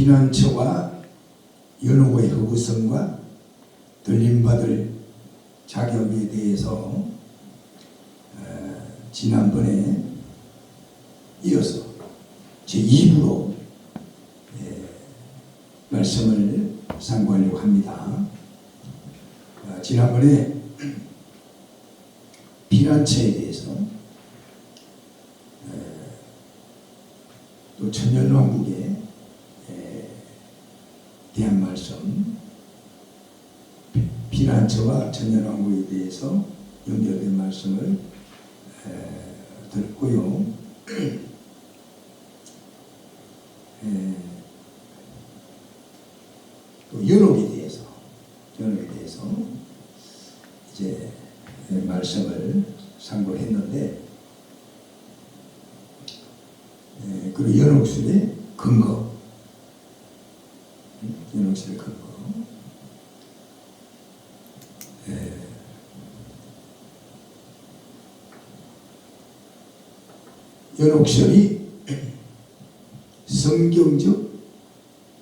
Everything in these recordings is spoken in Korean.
피난처와 연호의 허구성과 들림받을 자격에 대해서 지난번에 이어서 제2부로 말씀을 상고하려고 합니다. 지난번에 피난처에 대해서 또 천년왕국에 대한 말씀, 피난처와 천년왕국에 대해서 연결된 말씀을 듣고요. 또 연옥에 대해서 이제 말씀을 상고했는데, 그리고 연옥술의 근거, 연옥술의 근거, 연옥설이 성경적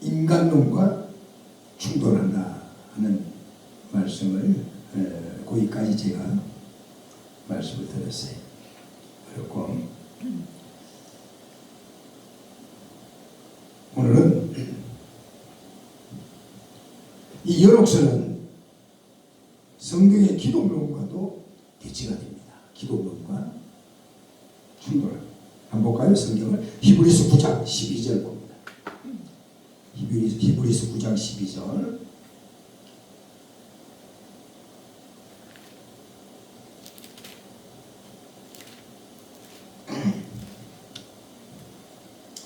인간론과 충돌한다 하는 말씀을 거기까지 제가 말씀을 드렸어요. 그렇고 오늘은 이 연옥설은 성경의 기독론과도 대치가 됩니다. 기독론과 충돌합니다. 한번 볼까요? 성경을 히브리서 9장 12절 봅니다. 히브리서 9장 12절.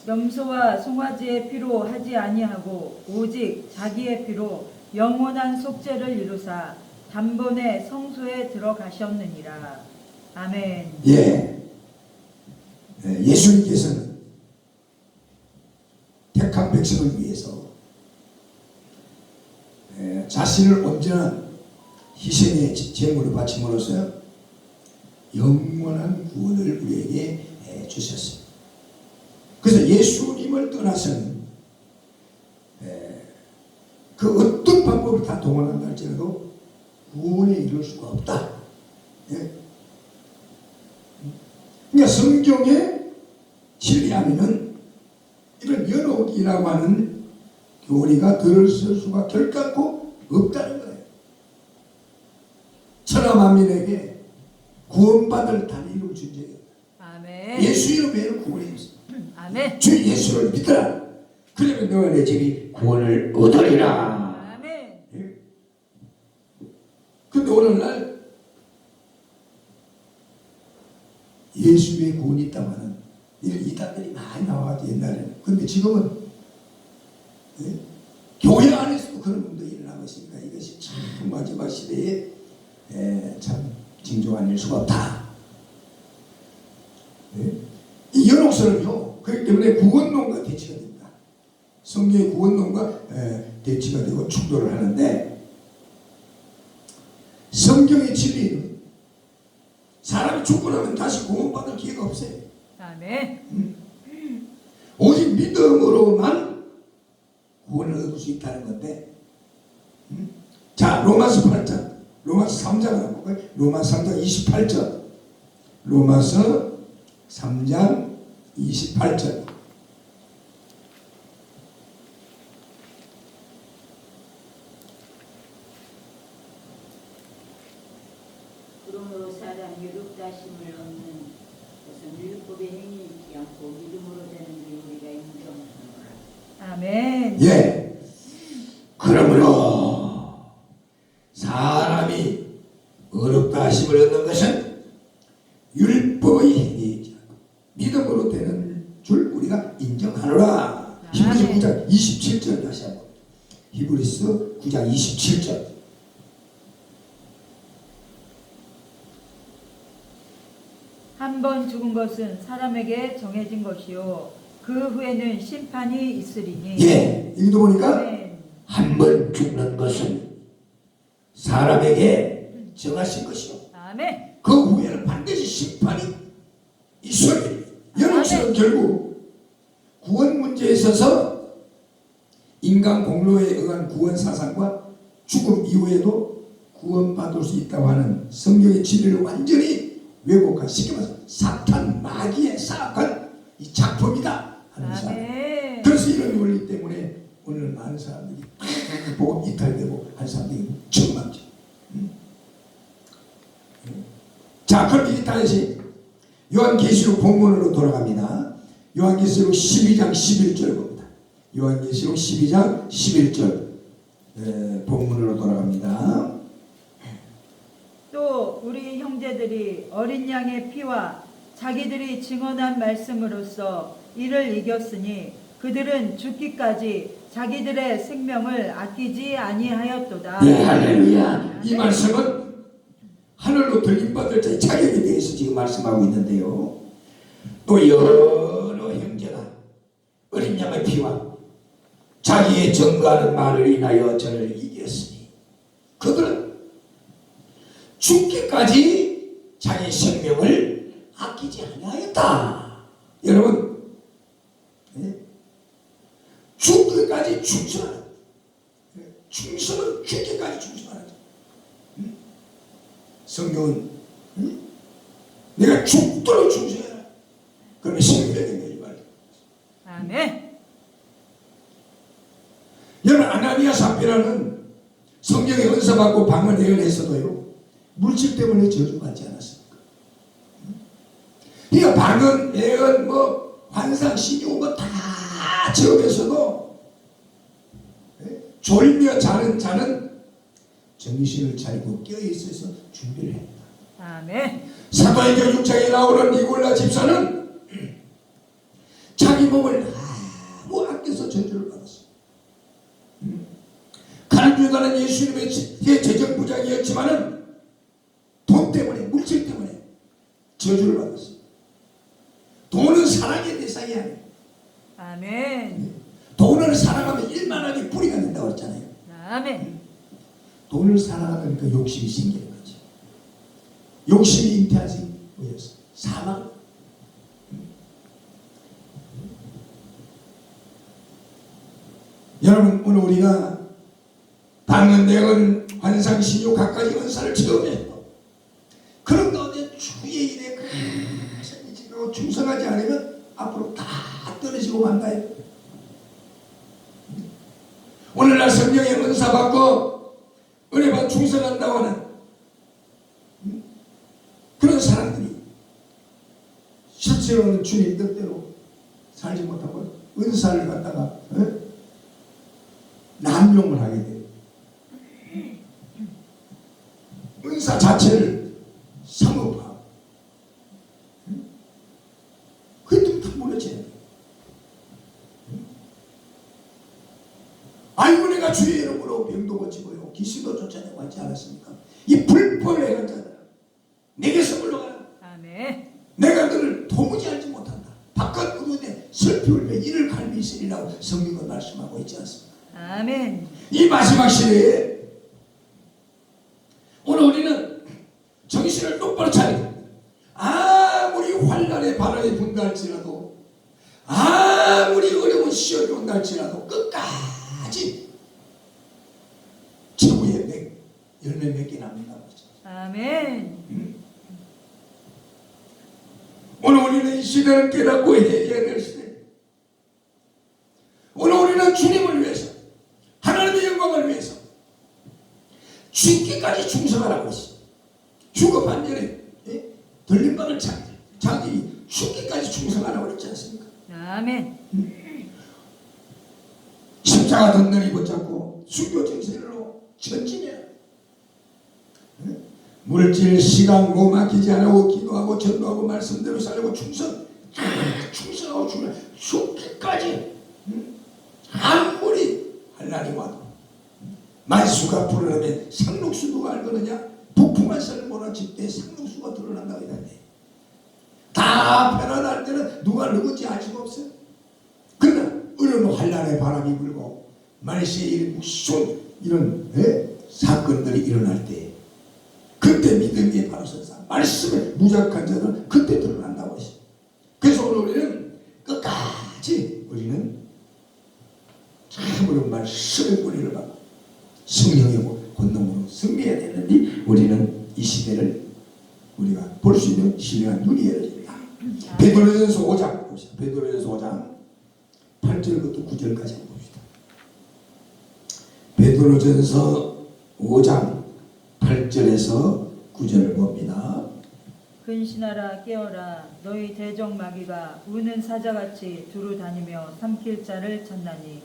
염소와 송아지의 피로 하지 아니하고 오직 자기의 피로 영원한 속죄를 이루사 단번에 성소에 들어가셨느니라. 아멘. 예수님께서는 택한 백성을 위해서 자신을 온전한 희생의 제물로 바침으로써 영원한 구원을 우리에게 주셨습니다. 그래서 예수님을 떠나서는 그 어떤 방법을 다 동원한다 할지라도 구원에 이룰 수가 없다. 그러니까 성경에 진리하면은 이런 연옥이라고 하는 교리가 들었을 수가 결단코 없다는 거예요. 천하 만민에게 구원받을 단위로 준 적이 없다. 아멘. 예수 이름에는 구원이 있어. 아멘. 주 예수를 믿으라. 그러면 너와 내 집이 구원을 얻으리라. 아멘. 근데 오늘날 예수의 구원이 있다마는 이단들이 많이 나와가지고 옛날에는. 근데 지금은 교회 안에서도 그런 분도 일어나고 있으니까 이것이 참 마지막 시대에 참 징조가 아닐 수가 없다. 이 연옥설은요, 그렇기 때문에 구원론과 대치가 됩니다. 성경의 구원론과 대치가 되고 충돌을 하는데, 성경의 진리는 사람이 죽고 나면 다시 구원받을 기회가 없어요. 아멘. 오직 믿음으로만 구원을 얻을 수 있다는 건데, 자, 로마서 8장, 로마서 3장을 볼까요? 로마서 3장 28절. 로마서 3장 28절. 그러므로 사람이 율법다심을 얻는 것은 율법의 행위 있지 않고 믿음으로 되는 게 우리가 인정하노라. 아멘. 그러므로 사람이 의롭다심을 얻는 것은 율법의 행위이지 않고 믿음으로 되는 줄 우리가 인정하노라. 히브리서 9장 27절 다시 한번. 히브리서 9장 27절. 한 번 죽은 것은 사람에게 정해진 것이요 그 후에는 심판이 있으리니. 읽어보니까 아멘. 한 번 죽는 것은 사람에게 정하신 것이요 아멘. 그 후에는 반드시 심판이 있어야 돼요. 연옥설은 결국 구원 문제에 있어서 인간 공로에 의한 구원 사상과 죽음 이후에도 구원받을 수 있다고 하는 성경의 진리를 완전히 왜곡한, 쉽게 말해서 사탄 마귀의 사악한 이 작품이다 하는 사람. 아멘. 그래서 이런 원리 때문에 오늘 많은 사람들이 보고 이탈되고 한 사람들이 처음 많죠. 자, 그럼 이 다시 요한계시록 본문으로 돌아갑니다. 요한계시록 12장 11절 봅니다. 요한계시록 12장 11절 본문으로 돌아갑니다. 또 우리 형제들이 어린 양의 피와 자기들이 증언한 말씀으로써 이를 이겼으니 그들은 죽기까지 자기들의 생명을 아끼지 아니하였도다. 네, 할렐루야. 이 말씀은 하늘로 들림받을 자의 자격에 대해서 지금 말씀하고 있는데요. 또 여러 형제가 어린 양의 피와 자기의 증거하는 말을 인하여 저를 이겼으니 그들은 죽기까지 자기 생명을 아끼지 아니하였다. 여러분, 죽기까지 충성하는, 충성은 죽기까지 충성하는. 성경은 내가 죽도록 충성해라. 그러면 생명이 되는 거지. 아멘. 여러분, 아나니아 삽비라는 성경의 은사 받고 방언 예언했어도요, 물질 때문에 저주받지 않았습니까? 그러니까 방언 예언 환상 신용 다 적에서도 졸며 자는 자는 정신을 차리고 깨어있어서 준비를 했다. 아멘. 사도행전 6장에 나오는 니골라 집사는 자기 몸을 아무 아껴서 저주를 받았어. 가는 유다는 예수님의 재정부장이었지만은 돈 때문에, 물질 때문에 저주를 받았어. 돈은 사랑의 대상이 아니야. 아멘. 돈을 사랑하면 일만하게 뿌리가 된다고 했잖아요. 아멘. 돈을 사랑하니까 욕심이 생기는 거지. 욕심이 잉태하지 뭐였어? 사망. 여러분, 오늘 우리가 방언, 예언, 환상, 신유 각가지 은사를 체험했어. 그런 가운데 주의 일에 가슴이 지고 충성하지 않으면 앞으로 다 떨어지고 만다요. 오늘날 성령의 은사 받고 은혜 받고 충성한다고 하는 그런 사람들이 실제로는 주님 뜻대로 살지 못하고 은사를 갖다가 남용을 하게 돼요. 은사 자체를 상업화하고 그게 좀 다 무너져야 돼요. 아이고, 내가 주의 이름으로 병도 고치고요 귀신도 쫓아내고 하지 않았습니까? 이 불법을 행한 자들아, 내게서 물러가라. 아멘. 내가 너를 도무지 알지 못한다. 바깥 의원에 슬피울며 이를 갈미 있으리라고 성경은 말씀하고 있지 않습니까? 아멘. 이 마지막 시대에 오늘 우리는 정신을 똑바로 차리고, 아무리 환난의 바람이 분다 할지라도, 아무리 어려운 시험이 온다 할지라도 끝까지 최후의 열매 맺게 납니다. 아멘. 오늘 우리는 이 시대를 깨닫고 해야 될 시대. 오늘 우리는 주님을 위해서, 하나님의 영광을 위해서 죽기까지 충성하라고 했어. 죽어 반전에 들림받을 자기 죽기까지 충성하라고 했지 않습니까? 아멘. 십자가 든든히 붙잡고 순교 정신으로 전진해라. 물질, 시간 뭐 막히지 않고 기도하고 전도하고 말씀대로 살고 충성하고 죽기까지. 아무리 환난이 와도 만수가 불어나면 상록수 누가 알거느냐? 북풍한 썰을 몰아칠 때 상록수가 드러난다고 했는데, 다 편안할 때는 누가 누군지 알 수가 없어요. 그러나 어느 환난의 바람이 불고 말세에 무슨 이런 사건들이 일어날 때, 그때 믿음이 바로 선사, 말씀에 무작한 자들은 그때 드러난다고 했어요. 그래서 오늘 우리는 끝까지 우리는 참 그런 말씀의 뿌리를 받고 성령의 권능으로 승리해야 되는데 우리는 이 시대를 우리가 볼 수 있는 신령한 눈이 열어집니다. 베드로전서 5장 봅시다. 베드로전서 5장 8절부터 9절까지 한번 봅시다. 베드로전서 5장 8절에서 9절을 봅니다. 근신하라 깨어라 너희 대적 마귀가 우는 사자같이 두루 다니며 삼킬 자를 찾나니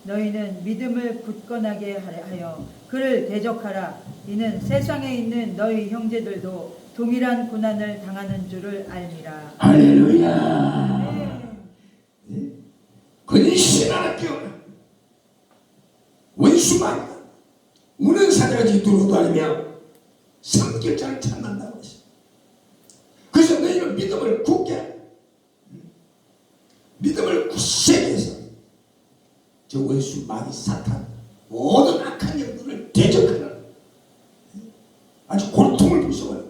너희는 믿음을 굳건하게 하여 그를 대적하라. 이는 세상에 있는 너희 형제들도 동일한 고난을 당하는 줄을 알미라. 할렐루야. 네. 근신하라 깨어라. 원수 마귀가 우는 사자같이 두루 다니며 삼킬 자를 찾는다고 했어요. 그래서 너희는 믿음을 굳게 믿음을 굳세게 해서 저 원수 마귀 사탄 모든 악한 영들을 대적하는 아주 고통을 부숴버려.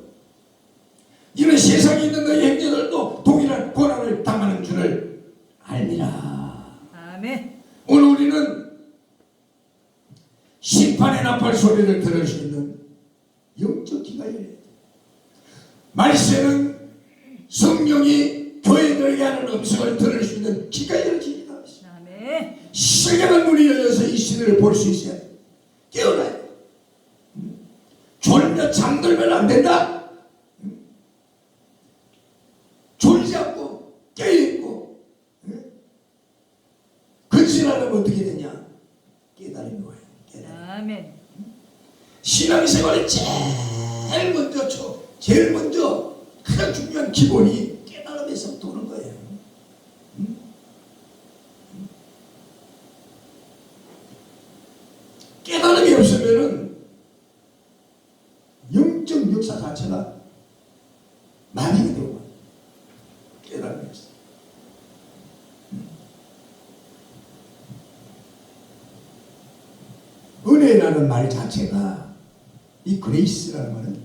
이는 세상에 있는 너희 형제들도 동일한 고난을 당하는 줄을 알미라. 아멘. 오늘 우리는 심판의 나팔 소리를 들을 수 있는 영적 귀가 열려야 돼. 말세는 성령이 교회들에게 하는 음성을 들을 수 있는 귀가 열어집니다. 아멘. 시계는 문이 열려서 이 시대를 볼 수 있어야 돼. 깨어나야 돼. 졸며 잠들면 안 된다. 졸지 않고 깨어있고 근신하려면 어떻게 되냐? 깨달음이 와요. 아멘. 신앙생활에 제일 먼저 가장 중요한 기본이 깨달음에서부터 오는 거예요. 깨달음이 없으면은 영적 역사 자체가 마비가 되고 깨달음이 없어. 은혜라는 말 자체가 이 그레이스라는 말은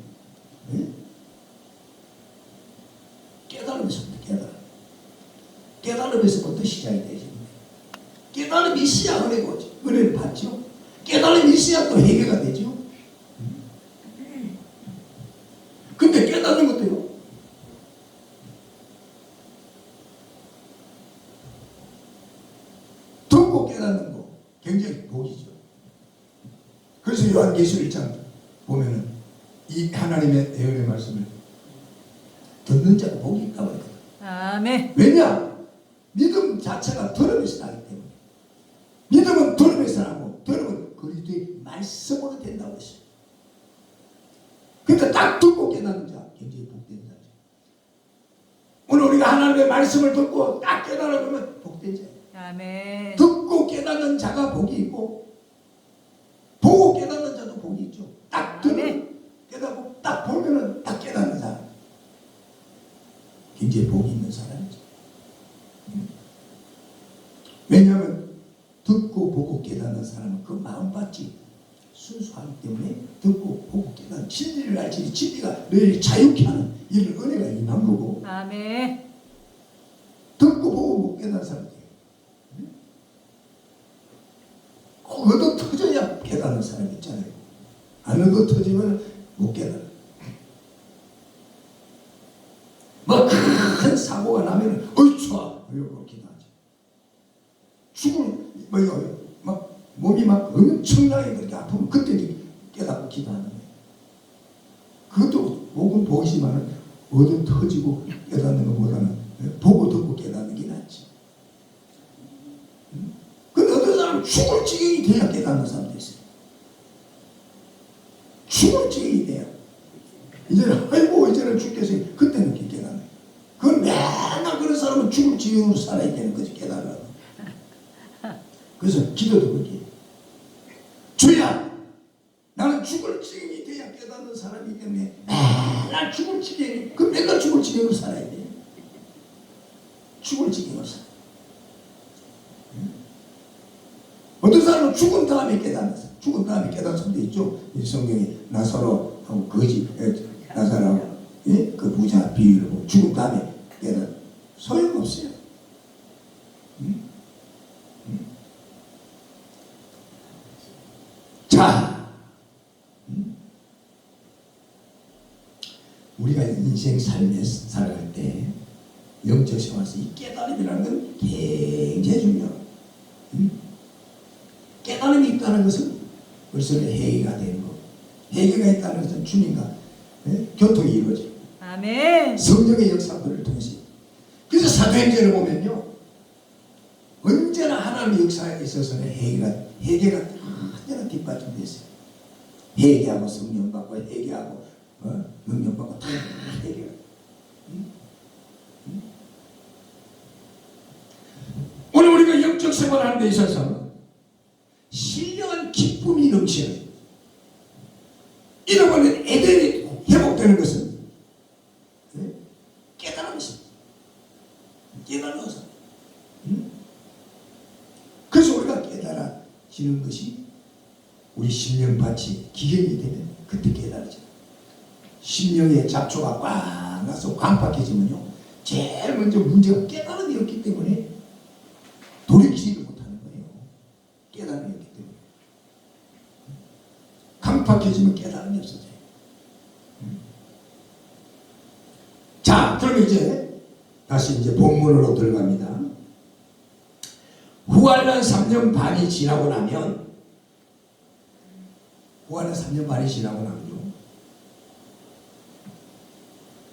깨달음에서부터 깨달음에서부터 시작이 되죠. 깨달음이 있어야 은혜고 은혜를 받죠. 깨달음이 있어야 또 해결가 되죠. 근데 깨닫는 것도요. 듣고 깨닫는 거 굉장히 복이죠. 그래서 요한계시록 1장 보면은 이 하나님의 예언의 말씀을 듣는 자가 복이 있다고 해요. 아멘. 왜냐? 믿음 자체가 들음에서 나기 때문에. 믿음은 들음에서 나고 들음은 그리스도의 말씀으로 된다고 했어요. 근데 딱 듣고 깨닫는 자 굉장히 복된 자죠. 오늘 우리가 하나님의 말씀을 듣고 딱 깨달으면 복된 자예요. 아멘. 듣고 깨닫는 자가 복이 있고 보고 깨닫는 자도 복이 있죠. 딱 듣고 깨닫고 딱 보면은 딱 깨닫는 사람 굉장히 복이 있는 사람이죠. 왜냐하면 듣고 보고 깨닫는 사람은 그 마음밭이 순수하기 때문에 듣고 보고 깨닫는 진리를 알지 진리가 너희를 자유케 하는 이런 은혜가 임한 거고 아멘. 듣고 보고 못 깨닫는 사람이에요. 꼭 얻어 터져야 깨닫는 사람이 있잖아요. 안 얻어 터지면 못 깨달아. 뭐 큰 사고가 나면 어이차 이렇게 기도하죠. 죽을 막 몸이 막 엄청나게 그렇게 아프면 그때 깨닫고 기도하는 거예요. 그것도 복은 복이지만 얻어 터지고 깨닫는 것보다는 보고 듣고 깨닫는 게 낫지. 근데 어떤 사람은 죽을 지경이 돼야 깨닫는 사람도 있어요. 죽을 지경이 돼야. 이제는 아이고 이제는 죽겠어요. 그때는 깨닫는 거예요. 그건 맨날 그런 사람은 죽을 지경으로 살아야 되는 거지 깨달으라고. 그래서 기도도 그렇게 주야 나는 죽을 지경이 돼야 깨닫는 사람이기 때문에 맨날 죽을 지경이 그 맨날 죽을 지경으로 살아야 돼. 죽을 지경으로 살아. 어떤 사람은 죽은 다음에 깨닫는 사람, 죽은 다음에 깨닫는 사람도 있죠. 이 성경에 나사로하고 거지 나사로하고 그 부자 비유를 보고 죽은 다음에 깨닫는 소용없어요. 우리가 인생 삶에 살아갈 때 영적 생활에서 이 깨달음이라는 건 굉장히 중요해요. 깨달음이 있다는 것은 벌써 회개가 되는 거. 회개가 있다는 것은 주님과 교통이 이루어져요. 아멘. 성령의 역사들을 통해서. 그래서 사도행전을 보면요, 언제나 하나님의 역사에 있어서는 회개가 언제나 뒷받침되어 있어요. 회개하고 성령 받고 회개하고 능력 받고 다 회개가. 오늘 우리가 영적 생활하는 데 있어서 신령한 기쁨이 넘치는 잃어버린 에덴이 회복되는 것은 깨달음이십니다. 깨달아서. 그래서 우리가 깨달아지는 것이 우리 심령밭이 기경이 되면 그때 깨달아져. 심령의 잡초가 꽉 나서 광팍해지면요, 제일 먼저 문제가 깨달음이 없기 때문에 돌이키지를 못하는 거예요. 깨달음이 없기 때문에. 강팍해지면 깨달음이 없어져요. 자, 그럼 이제 다시 이제 본문으로 들어갑니다. 후환란 3년 반이 지나고 나면, 후환란 3년 반이 지나고 나면요,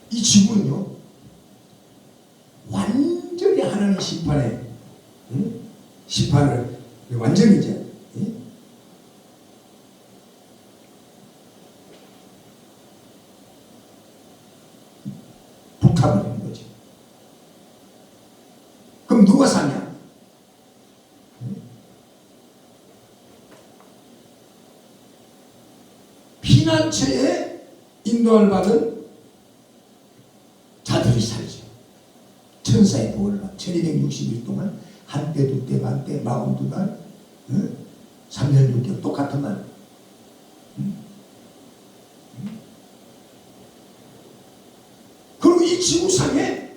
이 지구는요 완전히 하나님 심판에, 심판을 완전히 이제 불타버리는 거죠. 그럼 누가 사냐? 피난처에 인도를 받은 자들이 살죠. 천사의 보호를 받 1260일 동안 한때, 두때, 반때, 42달, 3년 6개월 똑같은 말. 그리고 이 지구상에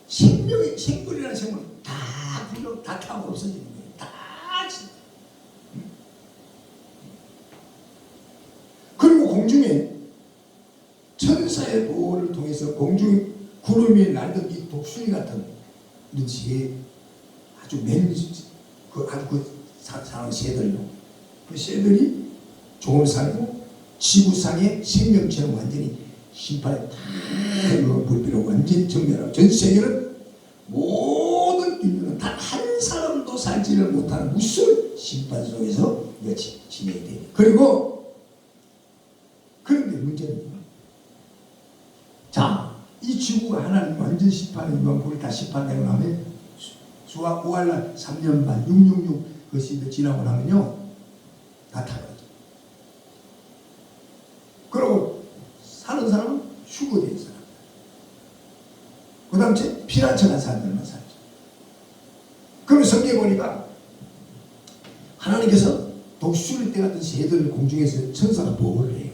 생물이라는 생물은 다 타고 없어지는 거예요. 다 진짜. 그리고 공중에 천사의 보호를 통해서 공중 구름이 날던 이 독수리 같은 이런 식의 아주 사는 새들요. 그 새들이 조금 살고 지구상의 생명체는 완전히 심판에 다 불비로 완전히 정멸하고, 전 세계는 모든 인류는 단 한 사람도 살지를 못하는 무서운 심판 속에서 진행이 돼요. 그리고 그런데 문제는, 자, 이 지구가 하나님 완전 심판의 유황불이 다 심판되고 나면 수학 5할날 3년 반 666 그것이 지나고 나면요 다 타버리죠. 그리고 사는 사람은 휴거된 사람, 그 다음 피난처 간 사람들만 살죠. 그러면 성경에 보니까 하나님께서 독수리 때 같은 새들을 공중에서 천사가 보호를 해요.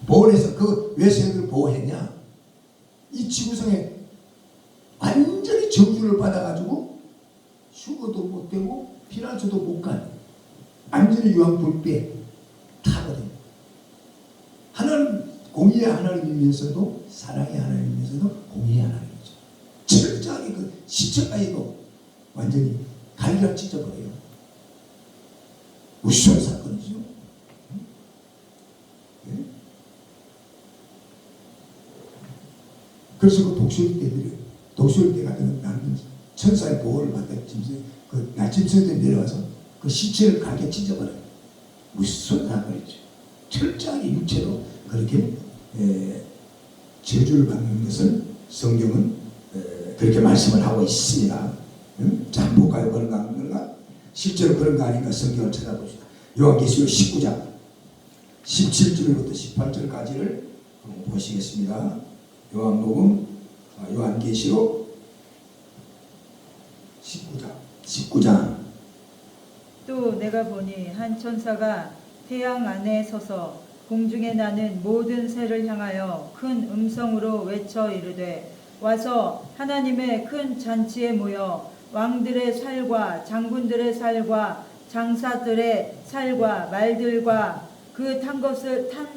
보호를 해서 왜 새들을 보호했냐? 이 지구상에 완전히 저주를 받아가지고 휴거도 못되고 피난처도 못간 완전히 유황불비에 타거든요. 하나님, 공의의 하나님이면서도 사랑의 하나님이면서도 공의의 하나님이죠. 철저하게 그 시체까지도 완전히 갈기가 찢어버려요. 무서운 사건이죠. 네? 그래서 그 독수리 때 같은 나는 천사의 보호를 받던 그 날짐승들이 내려와서 그 시체를 갈게 찢어버려요. 무서운 사건이죠. 철저하게 육체로 그렇게 저주를 받는 것을 성경은 그렇게 말씀을 하고 있습니다. 자, 한번 볼까요? 그런가? 실제로 그런 거 아닌가 성경을 찾아봅시다. 요한계시록 19장 17절부터 18절까지를 한번 보시겠습니다. 요한계시록 19장. 또 내가 보니 한 천사가 태양 안에 서서 공중에 나는 모든 새를 향하여 큰 음성으로 외쳐 이르되, 와서 하나님의 큰 잔치에 모여 왕들의 살과 장군들의 살과 장사들의 살과 말들과 그 탄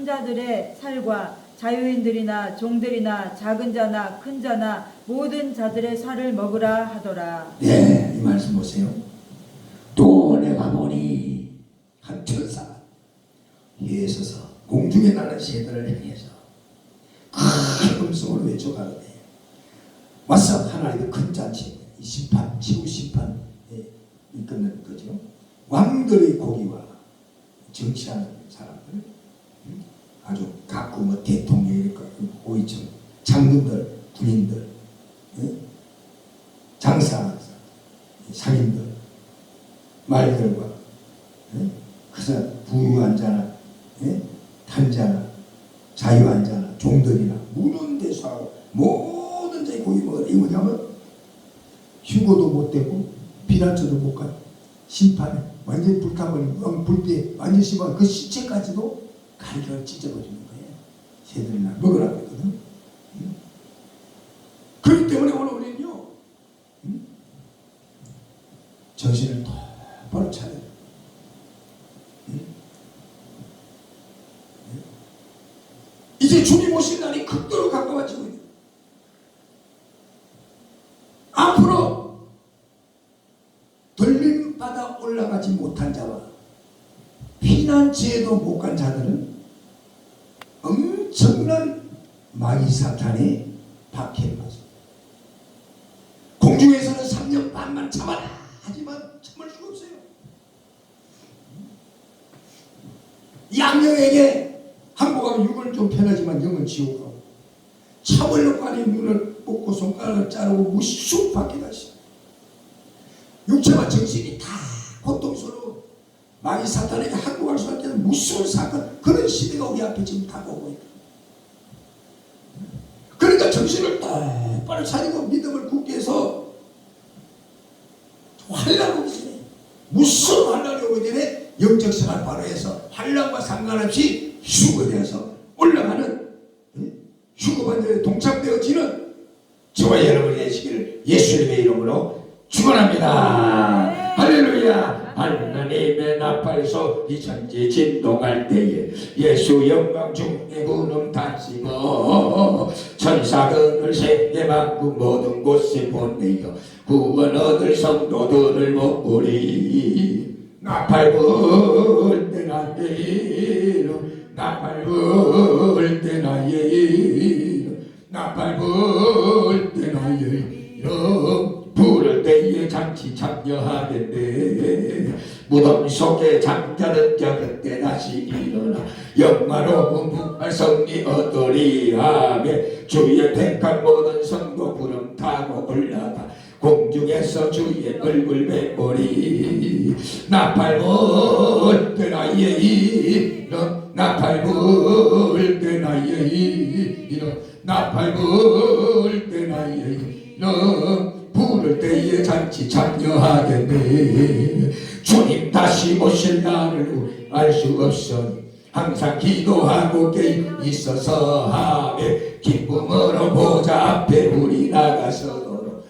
자들의 살과 자유인들이나 종들이나 작은 자나 큰 자나 모든 자들의 살을 먹으라 하더라. 네, 이 말씀 보세요. 또 내가 보니 한 천사가 위에 서서 공중에 나는 새들을 향해서 큰 음성으로 외쳐가는데 와서 하나님의 큰 잔치, 이 심판, 지구 심판에 이끄는 거죠. 왕들의 고기와 정치하는 사람들, 아주 각국 뭐 대통령일까, 고위층, 장군들, 군인들, 장사, 상인들, 말들과, 그래서 부유한 자나, 탄자나, 자유한 자나, 종들이나, 모든 대수하고, 모든 자의 고기 먹으라. 이 뭐냐면, 휴고도 못 되고, 피난처도 못 가고, 심판에, 완전히 불타버린, 불피에, 완전히 심한 그 시체까지도 갈기를 찢어버리는 거예요. 새들이나 먹으라고 했거든. 그렇기 때문에 오늘 우리는요, 정신을 똑바로 차려야 돼요. 이제 주님 오실 날이 극도로 가까워지고 있는 거예요. 앞으로 돌림받아 올라가지 못한 자와 피난처에도 못 간 자들은 엄청난 마귀 사탄의 박해를 받습니다. 공중에서는 3년 반만 참아라 하지만 참을 수가 없어요. 양령에게 항복하면 육은 좀 편하지만 영은 지옥하고, 참으려고 하니 눈을 뽑고 손가락을 자르고 무수 박해가 있어요. 육체와 정신이 다 고통스러워 마귀 사탄에게 항복할 수 없는 무서운 사건, 그런 시대가 우리 앞에 지금 다가오고 있다. 그러니까 정신을 똑바로 차리고 믿음을 굳게 해서 환난이 오기 전에, 무슨 환난이 오기 전에 영적 생활 바로 해서 환난과 상관없이 휴거되어서 올라가는, 휴거반절에 동참되어지는 저와 여러분이 되시기를 예수님의 이름으로 축원합니다. 할렐루야. 하나님의 나팔 소리 천지 진동할 때에 예수 영광 중에 구름 다시고 천사들을 세계만국 모든 곳에 보내어 구원 얻을 성도들을 모으리. 나팔 불 때 나의 이름, 나팔 불 때 나의 이름, 나팔 불 때 나의 이름. 부를 때에 잔치 참여하겠네. 무덤 속에 잠자는 자 그때 다시 일어나 영화로운 부활 승리 얻으리. 아멘. 주의 택한 모든 성도 구름 타고 올라가 공중에서 주의 얼굴 뵙으리. 나팔 불 때 나의 이름, 나팔 불 때 나의 이름, 나팔 불 때 나의 이름. 부를 때에 잔치 참여하겠네. 주님 다시 오실 날을 알 수 없으니 항상 기도하고 깨 있어서 하며 기쁨으로 보좌 앞에 우리 나가서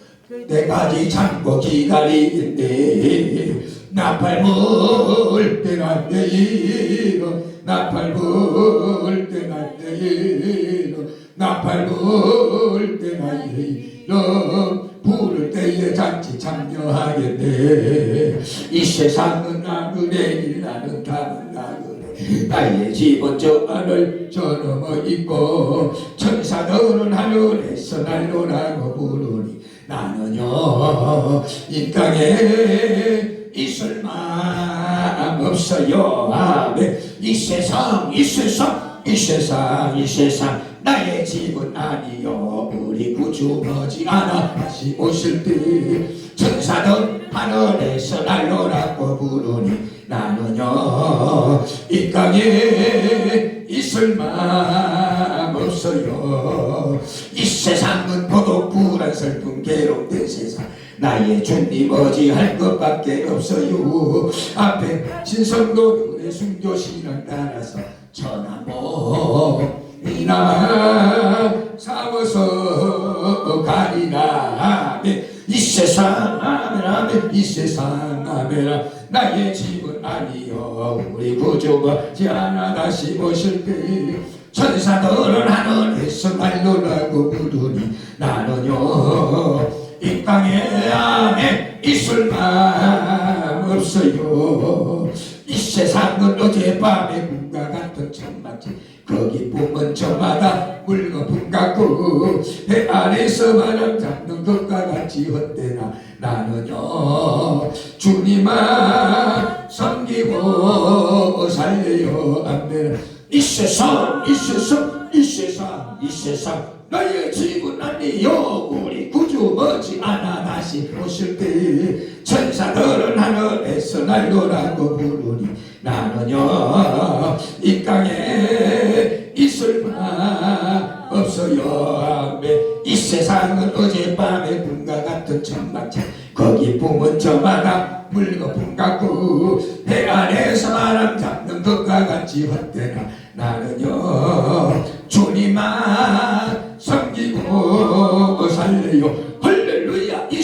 때까지 참고 기다리겠네. 나팔 불 때 나의 이름, 나팔 불 때 나의 이름, 나팔 불 때 나의 이름. 부를 때에 잔치 참여하겠네. 이 세상은 나그네 나는 다른 나그네. 나의 집은 저 하늘 저 넘어 있고 천사들은 하늘에서 날로라고 부르니 나는요 이 땅에 있을 마음 없어요. 아멘. 이 세상 나의 집은 아니요. 우리 구주 머지 않아 다시 오실 때 천사들 하늘에서 날로라고 부르니 나는요 이 땅에 있을 마음 없어요. 이 세상은 고독 불안 슬픔 괴롭된 세상, 나의 주님 어찌할 것밖에 없어요. 앞에 신성도들의 순교신을 따라서 천하모 이나 사워서 가리라. 이 세상 아멘, 이 세상 아멘. 나의 집은 아니요 우리 구주가 지않아 다시 오실 때 천사들은 하늘에서 날노라고 부르니 나는요 이 땅에 안에 있을 맘 없어요. 이 세상은 어젯밤의 꿈과 같은 천막지 거기 보면 저마다 물거품 같고 배 안에서 바람 잡는 것과 같이 헛되나 나는요 주님만 섬기고 살려요. 아멘. 이 세상 나의 집은 아니요 우리 구주 머지 않아 다시 오실 때 천사들은 하늘에서 날노라고 부르니 나는요 이 땅에 있을 바 없어요. 이 세상은 어젯밤의 꿈과 같은 천막자 거기 보면 저마다 물거품 같고 배 안에서 바람 잡는 것과 같이 헛되나 나는요 주님만 섬기고 살려요. 할렐루야. 이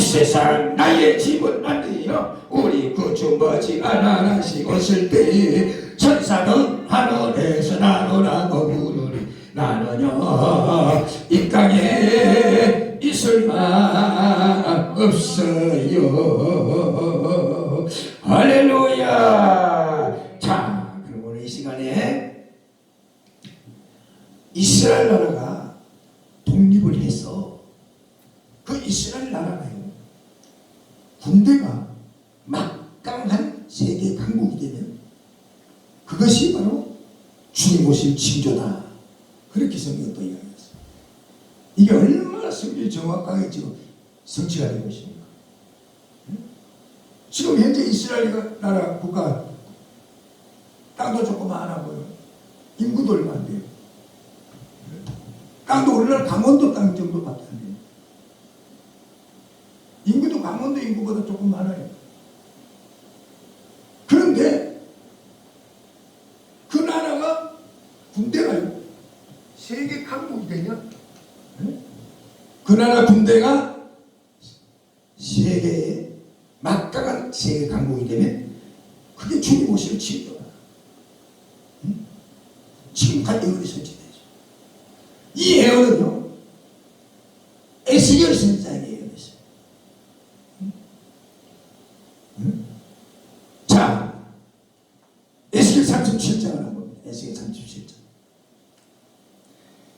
세상 나의 집은 아니요 우리 구주 머지 않아 다시 오실 때 천사는 하늘에서 나노라고 부르니 나는요 이 땅에 있을 만 없어요. 할렐루야. 자, 그럼 오늘 이 시간에 이스라엘 나라가 독립을 해서 그 이스라엘 나라가요 군대가 막강한 세계 강국이 되면 그것이 바로 주님 오실 징조다. 그렇게 성경은 또 이야기했어요. 이게 얼마나 성경이 정확하게 지금 성취가 되고 있습니까? 지금 현재 이스라엘 나라 국가 땅도 조금 많아 보여요. 인구도 얼마 안 돼요. 땅도 우리나라 강원도 땅 정도밖에 안 돼요. 인구도 강원도 인구보다 조금 많아요. 그런데 그 나라가 군대가요 세계 강국이 되냐? 그 나라 군대가 세계에 막강한 세계 강국이 되면 그게 주님 오실 징조다. 지금까지 예언이 성취되죠. 이 예언은요 에스겔 선지자에게 예언했어요. 자, 에스겔 37장을 한번 봅니다. 에스겔 37장.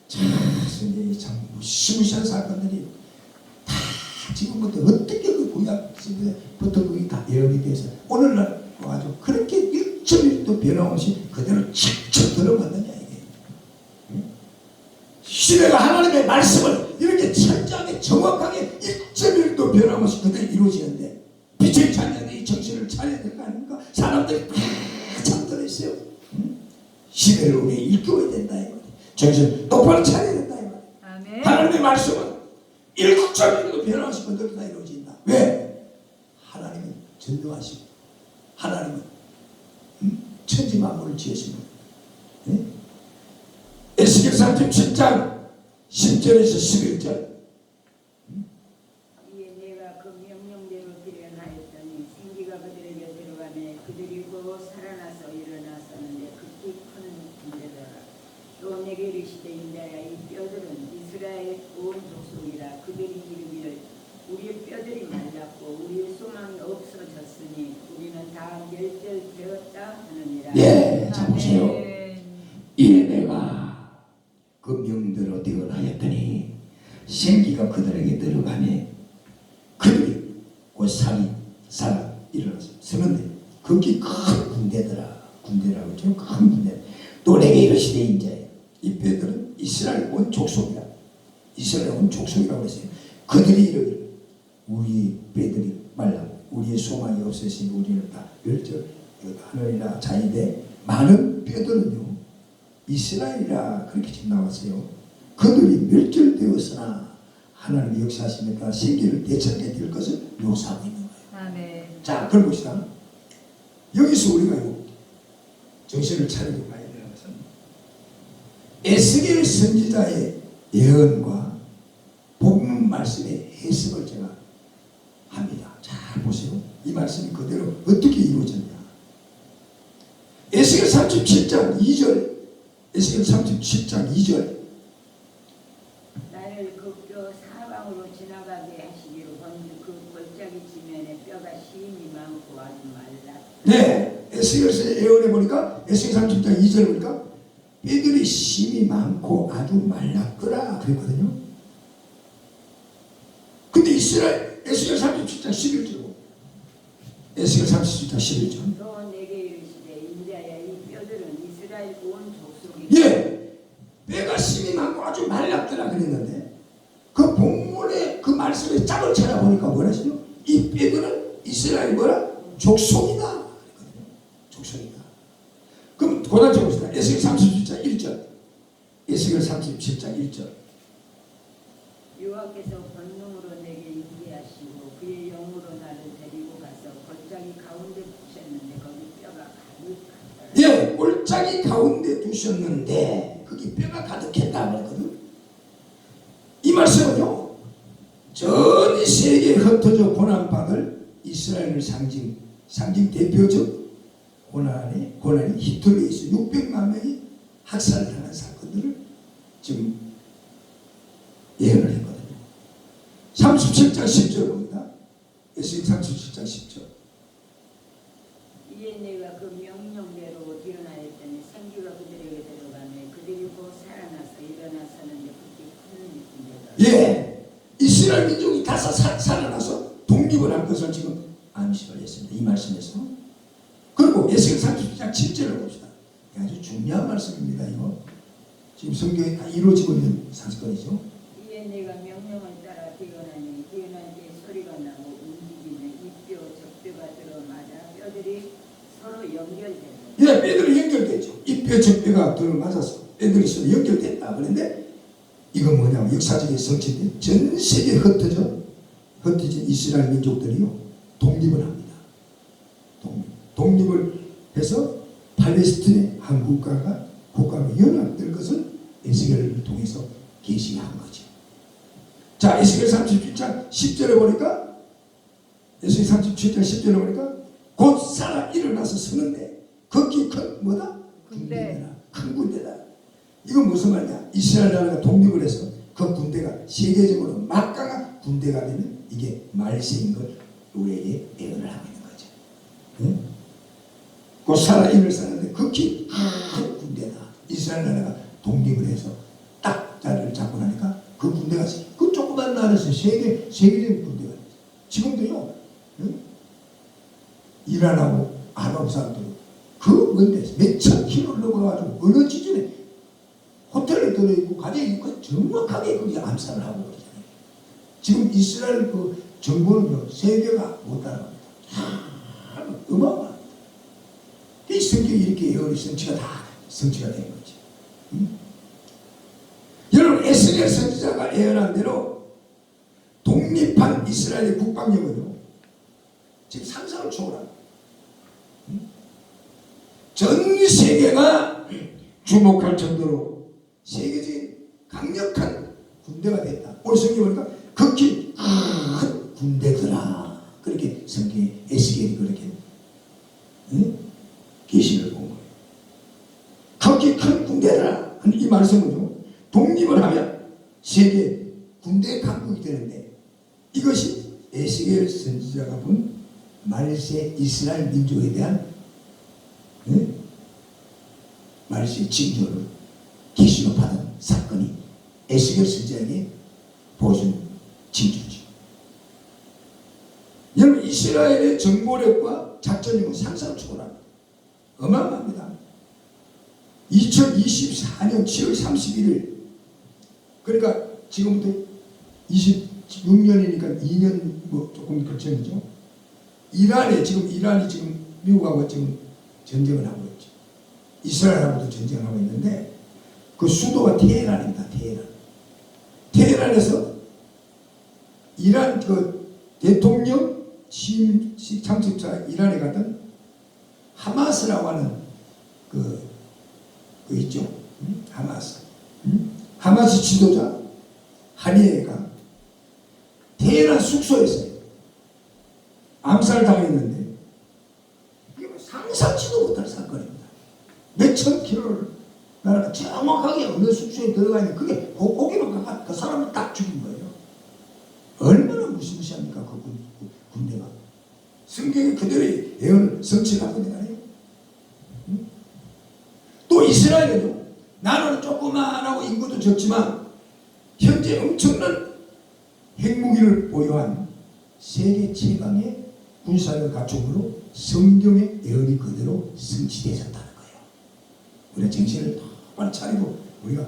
자, 선생님이 참 무시무시한 사건들이 다 지금부터 어떻게 그 구약시대부터 그게 다 예언이 돼서 오늘날 와가지고 그렇게 1.1도 변함없이 그대로 척척 들어갔느냐 이게. 시대가 하나님의 말씀을 이렇게 철저하게 정확하게 1.1도 변함없이 그대로 이루어지는데 빛의 자녀들이 정신을 차려야 될 거 아닙니까? 사람들이 다 잠들어있어요. 시대를 우리가 일깨워야 된다 이거. 정신 똑바로 차려야 된다 이거. 아멘. 하나님의 말씀은 1.1도 변함없이 그대로 다 이루어진다. 왜? 하나님은 전능하시고 하나님은 천지 만물을 지으신 분. 에스겔 37장 10절에서 11절. 이에 내가 그 명령대로 필연하였더니 생기가 그들에게 들어가매 그들이 곧 살아나서 일어났었는데 극히 큰 군대더라. 또 내게 이르시되 인자야 이 뼈들은 이스라엘 온 족속이라. 그들이 이르기를 우리의 뼈들이 말랐고 우리의 소망이 없어졌으니 우리는 다 멸절되었다 하느니라. 예, 자 보세요. 아멘. 이에 내가 그 명대로 되어나였더니 생기가 그들에게 들어가매 그들이 곧 살아 일어나서 서는데 그게 큰 군대더라. 군대라고 좀 큰 군대. 또 내게 이르시되 인자야 이 뼈들은 이스라엘 온 족속이라. 이스라엘 온 족속이라고 했어요. 그들이 이르기를 우리 뼈들이 말라고 우리의 소망이 없으시니 우리는 다 멸절하느니라. 자이되 많은 뼈들은요 이스라엘이라 그렇게 지금 나왔어요. 그들이 멸절되었으나 하나님의 역사하심에 따라 세계를 되찾게 될 것을 묘사하고 있는 거예요. 아멘. 자, 그럼 봅시다. 여기서 우리가 정신을 차리고 가야 되는 것은 에스겔 선지자의 예언과 복음 말씀의 해석을 제가 합니다. 잘 보세요. 이 말씀이 그대로 어떻게 이루어졌냐. 에스겔 37장 37장 2절, 에스겔 37장 2절. 나를 그 뼈 사방으로 지나가게 하시기로 그 골짜기 지면에 뼈가 심이 많고 아주 말라. 네, 에스겔서 예언해 보니까 에스겔 37장 2절 보니까 뼈들이 심이 많고 아주 말랐더라 그랬거든요. 근데 이스라엘 에스겔 37장 11절, 에스겔 37장 11절. 또 내게 이르시되 인자야 이 뼈들은 이스라엘 온 족속이 예, 뼈가 심이 많고 아주 말랐더라 그랬는데 그 본문의 그 말씀에 짝을 찾아보니까 뭐라시죠? 이 뼈들은 이스라엘 뭐라? 족속이다 그랬거든요. 족속이다. 그럼 고단체 봅시다. 에스겔 37장 1절, 에스겔 37장 1절. 여호와께서 권능으로 내게 임재하시고 그의 영으로 나를 데리고 가서 골짜기 가운데 두셨는데 거기 뼈가 가득하더라. 예, 골짜기 가운데 두셨는데 거기 뼈가 가득했다 그랬거든. 이 말씀은요, 전 세계에 흩어져 고난받을 이스라엘을 상징 대표적 고난이 히틀러에 있어 600만 명이 학살당한 사건들을 지금 예언을 했거든요. 37장 10절 봅니다. 에스겔 37장 10절. 이에 내가 그 명령대로 뛰어나였더니 생기가 그들에게 들어가매 그들이 곧 살아나서 일어나서는데 그때 큰 일이더라. 예, 이스라엘 민족이 다 살아나서 독립을 한 것을 지금 암시를 했습니다. 이 말씀에서. 그리고 에스겔 37장 7절을 봅시다. 아주 중요한 말씀입니다. 이거 지금 성경에 다 이루어지고 있는 사건이죠. 이에 내가 명령을 따라 뛰어나니 뛰어난 때 소리가 나고 움직이며 이뼈 저뼈가 들어맞아 뼈들이 서로 연결되더라. 예, 뼈들이 연결되죠. 이 뼈 저 뼈가 들어맞아서 뼈들이 서로 연결됐다. 그런데 이건 뭐냐면 역사적인 성취인데 전 세계에 흩어진 이스라엘 민족들이요 독립을 합니다. 독립을 해서 팔레스틴의 한 국가가 연합될 것을 에스겔을 통해서 계시한 거죠. 자, 에스겔 37장 10절에 보니까 에스겔 37장 10절에 보니까 곧 살아 일어나서 서는데 거기 큰 뭐다? 군대다. 큰 군대다. 이건 무슨 말이냐? 이스라엘 나라가 독립을 해서 그 군대가 세계적으로 막강한 군대가 되는 이게 말세인 걸 우리에게 예언을 하고 있는 거죠. 응? 곧 살아 일어나는데 극히 큰 군대다. 이스라엘 나라가 독립을 해서 딱 자리를 잡고 나니까 그 군대가 그 조그만 나라에서 세계적인 군대가 됐어요. 지금도요. 응? 이란하고 아랍 사람들은 그 먼데 몇천 킬로를 넘어가가지고 어느 지점에 호텔에 들어있고 가정에 있고 정확하게 그게 암살을 하고 그러잖아요. 지금 이스라엘 그 정부는요 세계가 못 따라갑니다. 어마어마합니다. 이 성경이 이렇게 예언이 성취가 된 거죠. 여러분 에스겔 선지자가 예언한 대로 독립한 이스라엘의 국방력은요 지금 상상을 초월합니다. 전 세계가 주목할 정도로 세계적인 강력한 군대가 됐다. 오늘 성경에 보니까 극히 큰 군대더라. 그렇게 성경에 에스겔이 그렇게 계시를 본 거예요. 극히 큰 군대더라. 이 말씀은요. 독립을 하면 세계 군대 강국이 되는데 이것이 에스겔 선지자가 본 말세 이스라엘 민족에 대한 말세 징조를 계시로 받은 사건이 에스겔 선지자에게 보여준 징조죠. 여러분 이스라엘의 정보력과 작전력은 상상을 초월합니다. 어마어마합니다. 2024년 7월 31일 그러니까 지금부터 26년이니까 2년 뭐 조금 그 전이죠. 이란이 지금 미국하고 지금 전쟁을 하고 있죠. 이스라엘하고도 전쟁을 하고 있는데 그 수도가 테헤란입니다. 테헤란에서 이란 그 대통령 취임식 참석자 이란에 갔던 하마스라고 하는 그 있죠. 하마스 지도자 하니에가 테헤란 숙소에서 암살당했는데 이게 상상치도 못할 사건입니다. 몇 나라가 정확하게 어느 숙소에 들어가 있는 그게 거기만 가가 그 사람을 딱 죽인 거예요. 얼마나 무시무시합니까 그 군대가. 성경이 그대로 예언을 성취하거든요. 또 이스라엘은요, 나라는 조그만하고 인구도 적지만 현재 엄청난 핵무기를 보유한 세계 최강의 군사를 갖춤으로 성경의 예언이 그대로 성취되었다는 거예요. 우리가 정신을 똑바로 차리고 우리가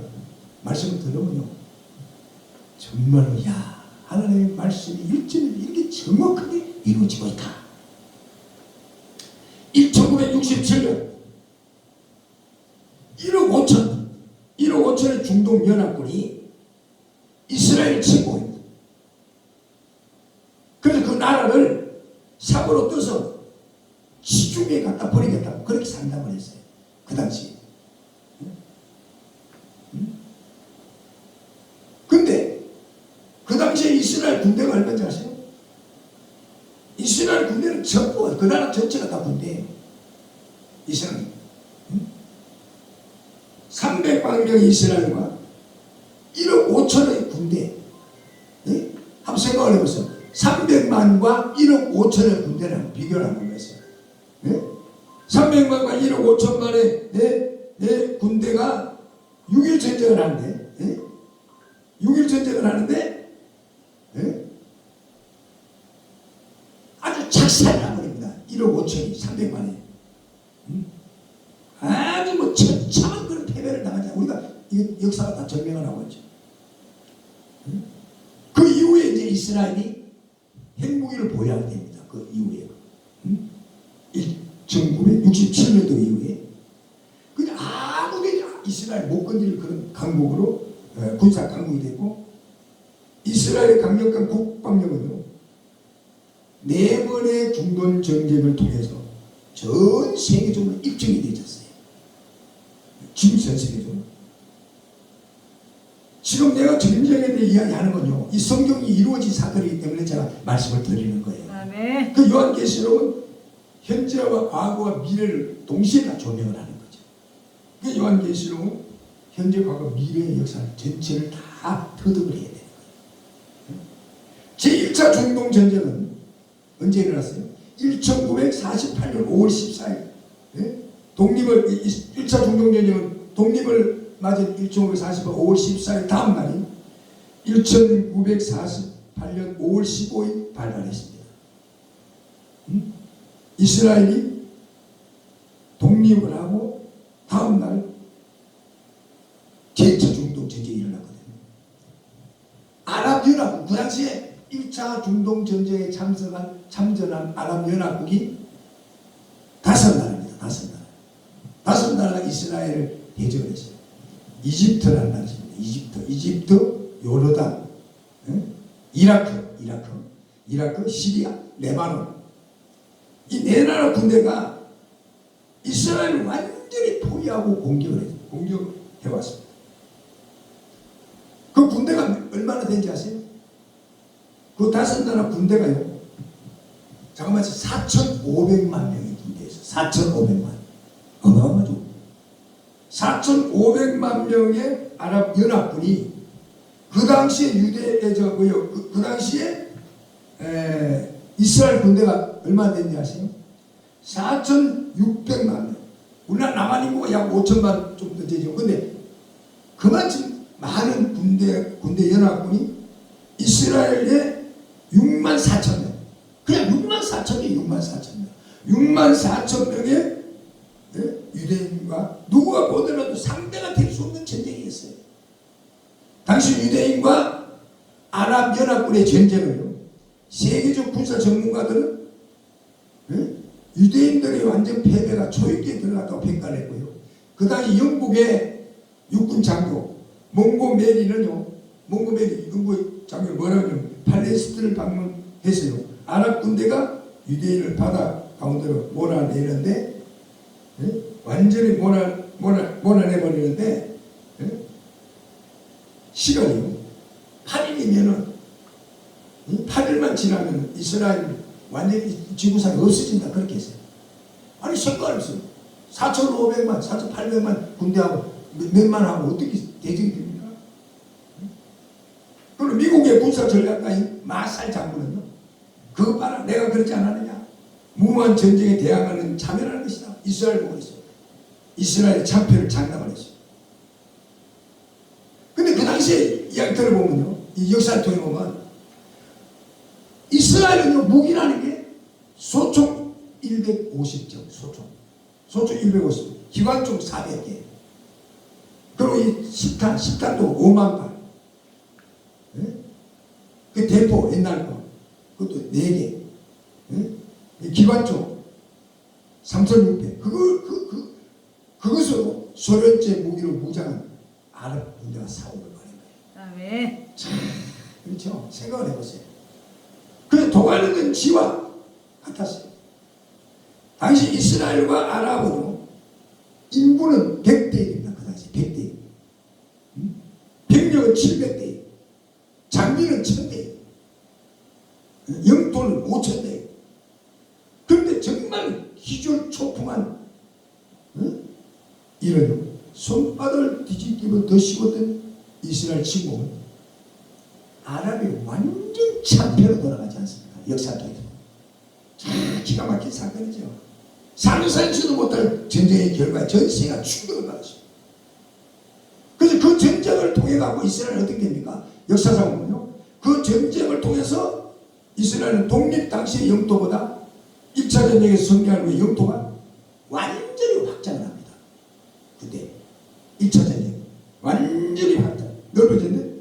말씀을 들으면요, 정말로 야, 하나님의 말씀이 일절이 이렇게 정확하게 이루어지고 있다. 1967년 1억 5천의 중동 연합군이 이스라엘을 침공했다. 그래서 그 나라를 사고로 떠서 지중해에 갖다 버리겠다고 그렇게 상담을 했어요. 그 당시에. 근데 그 당시에 이스라엘 군대가 얼마인지 아세요? 이스라엘 군대는 전부 그 나라 전체가 다 군대예요. 이스라엘 300만 명의 이스라엘과 1억 5천의 군대. 네? 한번 생각을 해보세요. 300만과 1억 5천의 군대랑 비교를 한번 해보세요. 네? 300만과 1억 5천만의 군대가 6.1 전쟁을 하는데, 네? 6.1 전쟁을 하는데, 네? 아주 작살나버립니다. 1억 5천이 300만에. 아주 뭐 처참한 그런 패배를 당하자. 우리가 역사가 다 증명을 하고 있죠. 그 이후에 이제 이스라엘이 핵무기를 보유하게 됩니다. 그 이후에 1967년도 이후에 그냥 아무리 이스라엘 못 건드릴 그런 강국으로 군사 강국이 됐고, 이스라엘의 강력한 국방력은요 4번의 중동 전쟁을 통해서 전 세계적으로 입증이 되었어요. 지금 전 세계적으로. 지금 내가 전쟁에 대해 이야기하는 건요, 이 성경이 이루어진 사건이기 때문에 제가 말씀을 드리는 거예요. 아멘. 그 요한계시록은 현재와 과거와 미래를 동시에 다 조명을 하는 거죠. 그 요한계시록은 현재, 과거, 미래의 역사 전체를 다 터득을 해야 되는 거예요. 제1차 중동 전쟁은 언제 일어났어요? 1948년 5월 14일. 독립을 1차 중동전쟁은 독립을 맞은 1948년 5월 14일 다음 날인 1948년 5월 15일 발발했습니다. 이스라엘이 독립을 하고 다음 날 제1차 중동전쟁이 일어났거든요. 아랍연합국, 그 당시에 1차 중동전쟁에 참전한 아랍연합국이 5나라입니다. 5나라. 5나라가 이스라엘을 대적을 했어요. 이집트라는 나라 있습니다. 이집트, 요르단, 이라크, 시리아, 레바논. 이 4나라 군대가 이스라엘을 완전히 포위하고 공격해왔습니다. 그 군대가 얼마나 된지 아세요? 그 5나라 군대가요, 잠깐만, 4,500만 명의 군대에서 4,500만. 어마어마하죠. 4,500만 명의 아랍 연합군이 그 당시에 그 당시에 이스라엘 군대가 얼마나 됐는지 아세요? 4,600만 명. 우리나라 남한 인구가 약 5천만 정도 되죠. 근데 그만큼 많은 군대 연합군이 이스라엘에 6만 4천 명. 그냥 6만 4천이 6만 4천 명. 6만 4천 명의 유대인과 누구가 보더라도 상대가 될 수 없는 전쟁이었어요. 당시 유대인과 아랍연합군의 전쟁을요, 세계적 군사 전문가들은 유대인들의 완전 패배가 초입기에 들어갔다고 평가를 했고요. 그 당시 영국의 육군 장교 몽고메리는요, 영국 장교 뭐라고 하냐면 팔레스틴을 방문했어요. 아랍 군대가 유대인을 바다 가운데로 몰아내는데, 완전히 몰아내버리는데, 시간이 8일이면은 8일만 지나면 이스라엘 완전히 지구상에 없어진다, 그렇게 했어요. 아니 생각을 했어요. 4,500만 4,800만 군대하고 몇만 하고 어떻게 대적이 됩니까? 그리고 미국의 군사 전략가인 마살 장군은요, 그거 봐라, 내가 그렇지 않았느냐, 무모한 전쟁에 대항하는 참여라는 것이다. 이스라엘 보고 있어요. 이스라엘 참패를 장담을 했어요. 근데 그 당시에 이야기 들어보면요, 이 역사를 통해 보면 이스라엘은요, 무기라는 게 소총 150정, 소총 150, 기관총 400개, 그리고 이 식탄도 5만 발, 예? 그 대포 옛날 거 그것도 4개, 예? 이 기관총 3,600, 그것으로 소련제 무기로 무장한 아랍 군대가 싸움을 벌인 거예요. 아멘. 참, 그렇죠. 생각을 해보세요. 그래서 동아리는 지와 같았어요. 당시 이스라엘과 아랍은요, 인구는 100대1입니다. 그 당시 100대1. 병력은 700대1. 장비는 1000대1. 영토는 5000대1. 그런데 정말 기절초풍한 이런 손바닥을 뒤집기보다 더 쉬웠던 이스라엘 침공은 아랍이 완전 참패로 돌아가지 않습니까? 역사적으로. 참 기가 막힌 사건이죠. 상상치도 못할 전쟁의 결과에 전 세계가 충격을 받았어요. 그래서 그 전쟁을 통해 가고 이스라엘은 어떻게 됩니까? 역사상 보면요, 그 전쟁을 통해서 이스라엘은 독립 당시의 영토보다 1차 전쟁에서 승리한 후에 영토가 완전히 확장을 합니다. 그때 1차 전쟁 완전히 확장, 넓어졌는데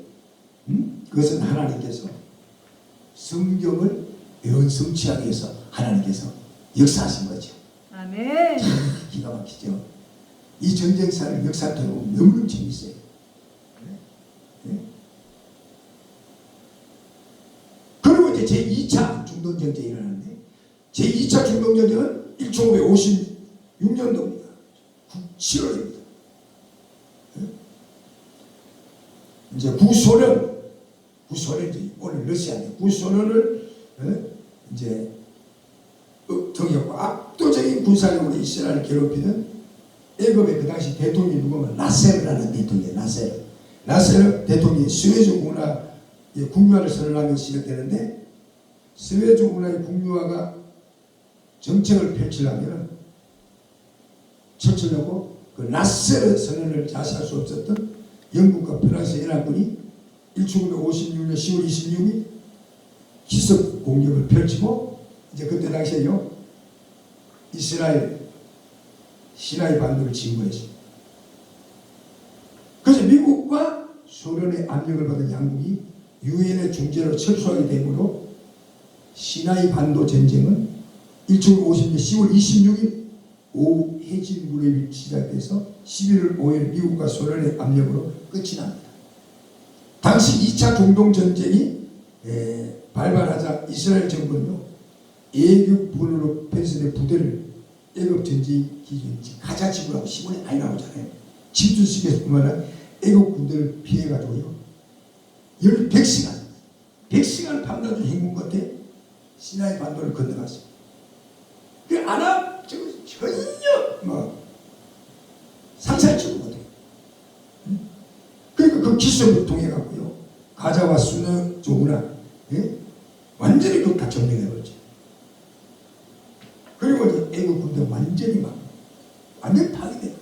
그것은 하나님께서 성경을 성취하기 위해서 하나님께서 역사하신 거죠. 아멘. 참 기가 막히죠. 이 전쟁사를 역사적으로 보면 너무너무 재밌어요. 네? 그리고 이제 제2차 중동전쟁이 일어나는데, 제2차 중동전쟁은 1556년도입니다. 7월입니다. 이제 구소련 오늘 러시아인데 구소련을 이제 정했고 압도적인 군사력으로 이스라엘을 괴롭히는 애굽의 그 당시 대통령이 누구면 나세르라는 대통령이에요. 나세르 대통령이 스웨즈 운하 국유화를 선언하면서 시작되는데, 스웨즈 운하의 국유화가 정책을 펼치려면 철저하고 그 나세르 선언을 자시할 수 없었던 영국과 프랑스 연합군이 1956년 10월 26일 기습 공격을 펼치고, 이제 그때 당시에요, 이스라엘 시나이 반도를 침공했습니다. 그래서 미국과 소련의 압력을 받은 양국이 유엔의 중재로 철수하게 되므로 시나이 반도 전쟁은 1950년 10월 26일 오후 해질 무렵이 시작돼서 11월 5일 미국과 소련의 압력으로 끝이 납니다. 당시 2차 중동전쟁이 발발하자 이스라엘 정부는요, 애국 분으로 편성된 부대를 애국 전쟁 기준 가자 지구라고 신문에 많이 나오잖아요. 침투식에서 보면 애국 군대를 피해가지고요, 100시간 밤낮 행군 끝에 시나이 반도를 건너갔어요. 그 아랍 전혀 상상치도 못해요. 그러니까 그 기습을 통해 갖고요, 가자와 수너 조구나 완전히 그 다 점령해버렸죠. 그리고 이제 애국 군대 완전히 파괴돼요.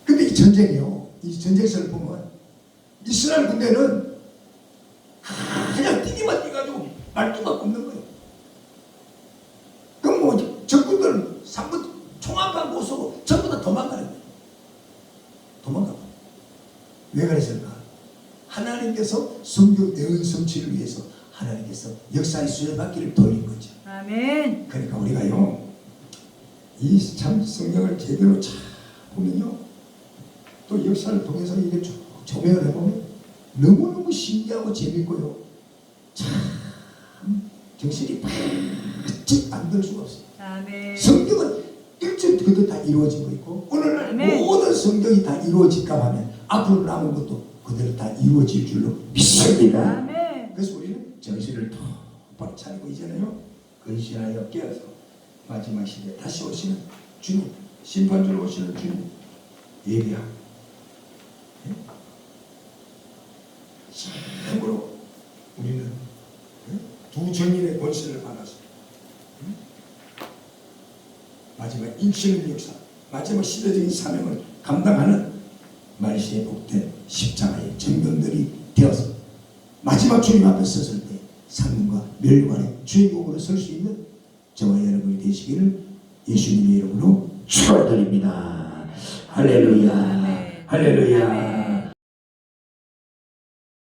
근데 이 전쟁이요, 이 전쟁서를 보면 이스라엘 군대는 그냥 뛰기만 뛰가지고 말투가 없는 거예요. 그럼 뭐 적군들은 3분 총 한 방 못 쏘고 전부 다 도망가는 거예요. 도망가고. 왜 그랬을까? 하나님께서 성경 내은 성취를 위해서 하나님께서 역사의 수레바퀴를 돌린 거죠. 아멘. 그러니까 우리가요, 이 참 성경을 제대로 잘 보면요, 또 역사를 통해서 이게 쭉 조명을 해보면 너무너무 신기하고 재밌고요, 참 정신이 바짝 안 들 수가 없어요. 아멘. 성경은 일절 그것도 다 이루어지고 있고, 오늘날 아멘. 모든 성경이 다 이루어질까 하면 앞으로 남은 것도 그대로 다 이루어질 줄로 믿습니다. 아멘. 그래서 우리는 정신을 똑바로 차리고 이제는요, 근신하여 깨어서 마지막 시대에 다시 오시는 주님, 심판주로 오시는 주님 예비하고 참으로 우리는 두 정인의 권세를 받아서 마지막 인치는 역사, 마지막 시대적인 사명을 감당하는 말시에 복된 십자가의 정병들이 되어서 마지막 주님 앞에 섰을 때 상능과 멸관의 주인공으로 설 수 있는 저와 여러분이 되시기를 예수님의 이름으로 축원드립니다. 할렐루야, 아멘. 할렐루야. 아멘.